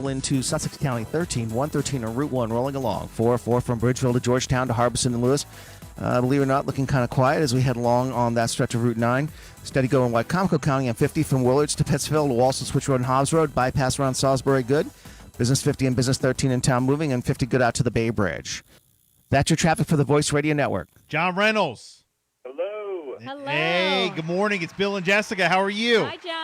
Into Sussex County, 113 on Route 1, rolling along. 404 from Bridgeville to Georgetown to Harbison and Lewis. Believe it or not, looking kind of quiet as we head along on that stretch of Route 9. Steady going Wycomico County on 50 from Willards to Pittsfield to Walsall Switch Road and Hobbs Road. Bypass around Salisbury, good. Business 50 and Business 13 in town moving, and 50 good out to the Bay Bridge. That's your traffic for the Voice Radio Network. John Reynolds. Hello. Hello. Hey, good morning. It's Bill and Jessica. How are you? Hi, John.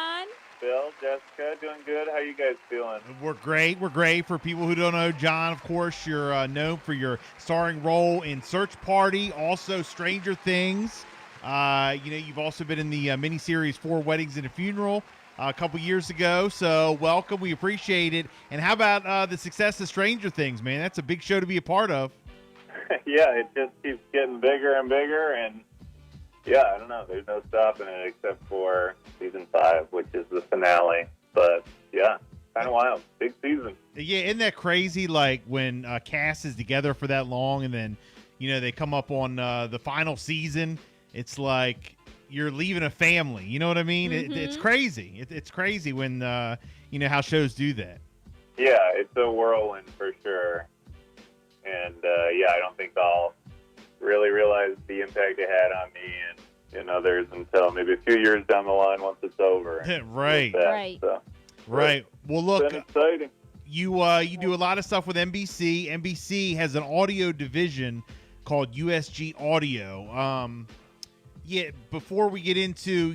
Bill, Jessica, doing good. How you guys feeling? We're great. We're great. For people who don't know, John, of course, you're known for your starring role in Search Party, also Stranger Things. You've also been in the miniseries 4 Weddings and a Funeral a couple years ago. So welcome. We appreciate it. And how about the success of Stranger Things, man? That's a big show to be a part of. Yeah, it just keeps getting bigger and bigger, and yeah, I don't know. There's no stopping it except for season 5, which is the finale. But yeah, kind of wild. Big season. Yeah, isn't that crazy? Like when a cast is together for that long, and then they come up on the final season. It's like you're leaving a family. You know what I mean? Mm-hmm. It's crazy. It's crazy when how shows do that. Yeah, it's a whirlwind for sure. And I don't think I'll really realize the impact it had on me and others until maybe a few years down the line once it's over. Right. Right. So, Right. Well, look, it's been exciting. you do a lot of stuff with NBC. NBC has an audio division called USG Audio. Before we get into,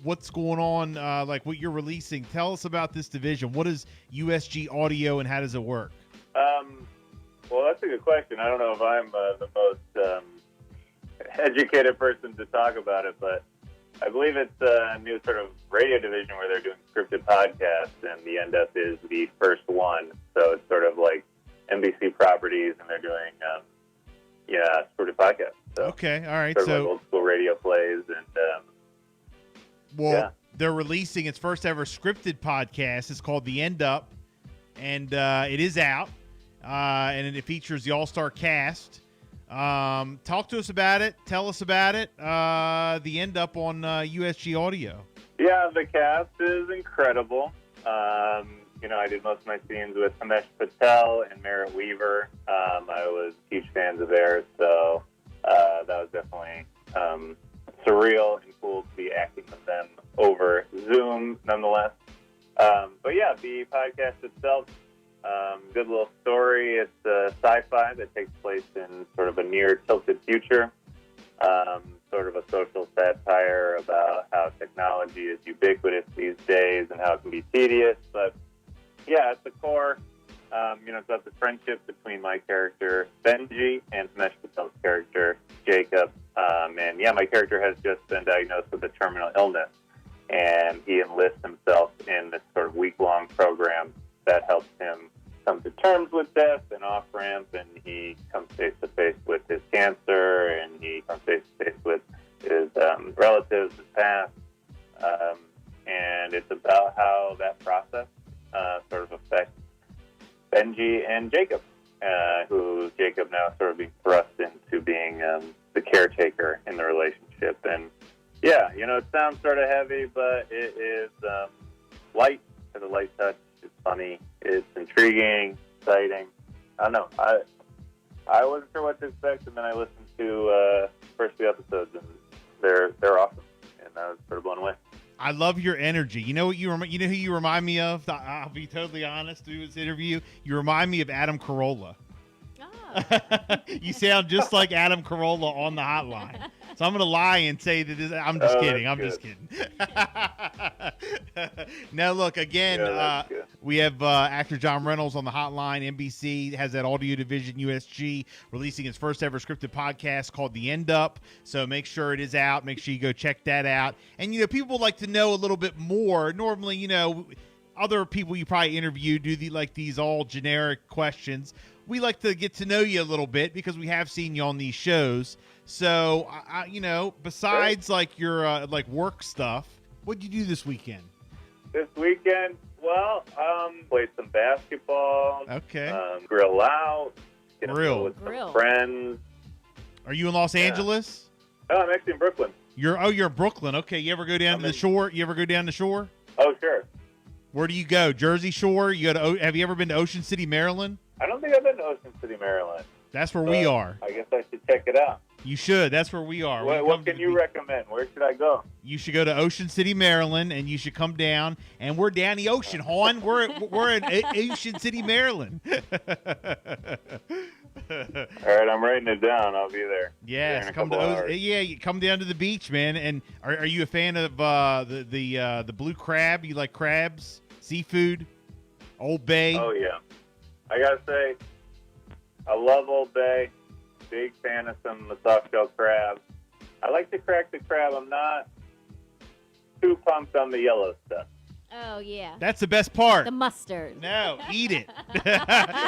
what's going on, like what you're releasing, tell us about this division. What is USG Audio and how does it work? Well, that's a good question. I don't know if I'm the most educated person to talk about it, but I believe it's a new sort of radio division where they're doing scripted podcasts, and the End Up is the first one. So it's sort of like NBC properties, and they're doing, scripted podcasts. So Okay, all right. sort of like old school radio plays, and they're releasing its first ever scripted podcast. It's called The End Up, and it is out. And it features the all-star cast. Talk to us about it. Tell us about it. The End Up on USG Audio. Yeah, the cast is incredible. I did most of my scenes with Himesh Patel and Merritt Weaver. I was huge fans of theirs, so that was definitely surreal and cool to be acting with them over Zoom, nonetheless. But yeah, the podcast itself, good little story. It's sci-fi that takes place in sort of a near-tilted future, sort of a social satire about how technology is ubiquitous these days and how it can be tedious. But yeah, at the core, it's about the friendship between my character, Benji, and Himesh Patel's character, Jacob. My character has just been diagnosed with a terminal illness, and he enlists himself in this sort of week-long program that helps him come to terms with death and off-ramp, and he comes face-to-face with his cancer, and he comes face-to-face with his relatives, his past, and it's about how that process sort of affects Benji and Jacob, who Jacob now sort of being thrust into being the caretaker in the relationship. And yeah, it sounds sort of heavy, but it is light, has a light touch. It's funny. It's intriguing, exciting. I don't know. I wasn't sure what to expect, and then I listened to first few episodes, and they're awesome, and I was sort of blown away. I love your energy. You know what you who you remind me of? I'll be totally honest through this interview. You remind me of Adam Carolla. Oh. You sound just like Adam Carolla on the hotline. So I'm going to lie and say that I'm just kidding. I'm just kidding. Now, look, again, we have actor John Reynolds on the hotline. NBC has that audio division, USG, releasing its first ever scripted podcast called The End Up. So make sure it is out. Make sure you go check that out. And, people would like to know a little bit more. Normally, other people you probably interview do these all generic questions. We like to get to know you a little bit because we have seen you on these shows. So, besides like your work stuff, what'd you do this weekend? This weekend, well, played some basketball. Okay. Grill out. Grill. With some friends. Are you in Los Angeles? Oh, I'm actually in Brooklyn. You're in Brooklyn. Okay. You ever go down to the shore? You ever go down the shore? Oh, sure. Where do you go? Jersey Shore? You go to? Have you ever been to Ocean City, Maryland? I don't think I've been to Ocean City, Maryland. That's where we are. I guess I should check it out. You should. That's where we are. What can you recommend? Where should I go? You should go to Ocean City, Maryland, and you should come down. And we're down the ocean, hon. We're in Ocean City, Maryland. All right, I'm writing it down. I'll be there. Yes, come down to the beach, man. And are you a fan of the blue crab? You like crabs, seafood, Old Bay? Oh yeah, I gotta say, I love Old Bay. Big fan of some soft shell crab. I like to crack the crab. I'm not too pumped on the yellow stuff. Oh, yeah. That's the best part. The mustard. No, eat it.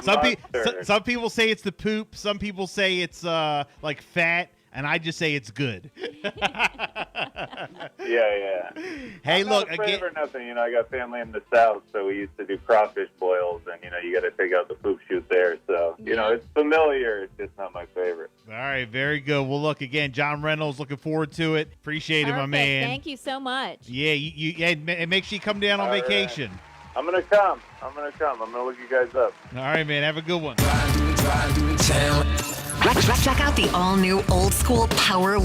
Mustard. Some people say it's the poop. Some people say it's like fat, and I just say it's good. Yeah. Hey, I'm look not afraid again. for nothing. You know, I got family in the South, so we used to do crawfish boils, and you got to take out the poop chute there. So it's familiar. It's just not my favorite. All right, very good. Well, look again, John Reynolds. Looking forward to it. Appreciate it, my Perfect. man. Thank you so much. Yeah, and make sure you come down on All right. vacation. I'm gonna come. I'm gonna look you guys up. All right, man. Have a good one. Check out the all-new Old School Power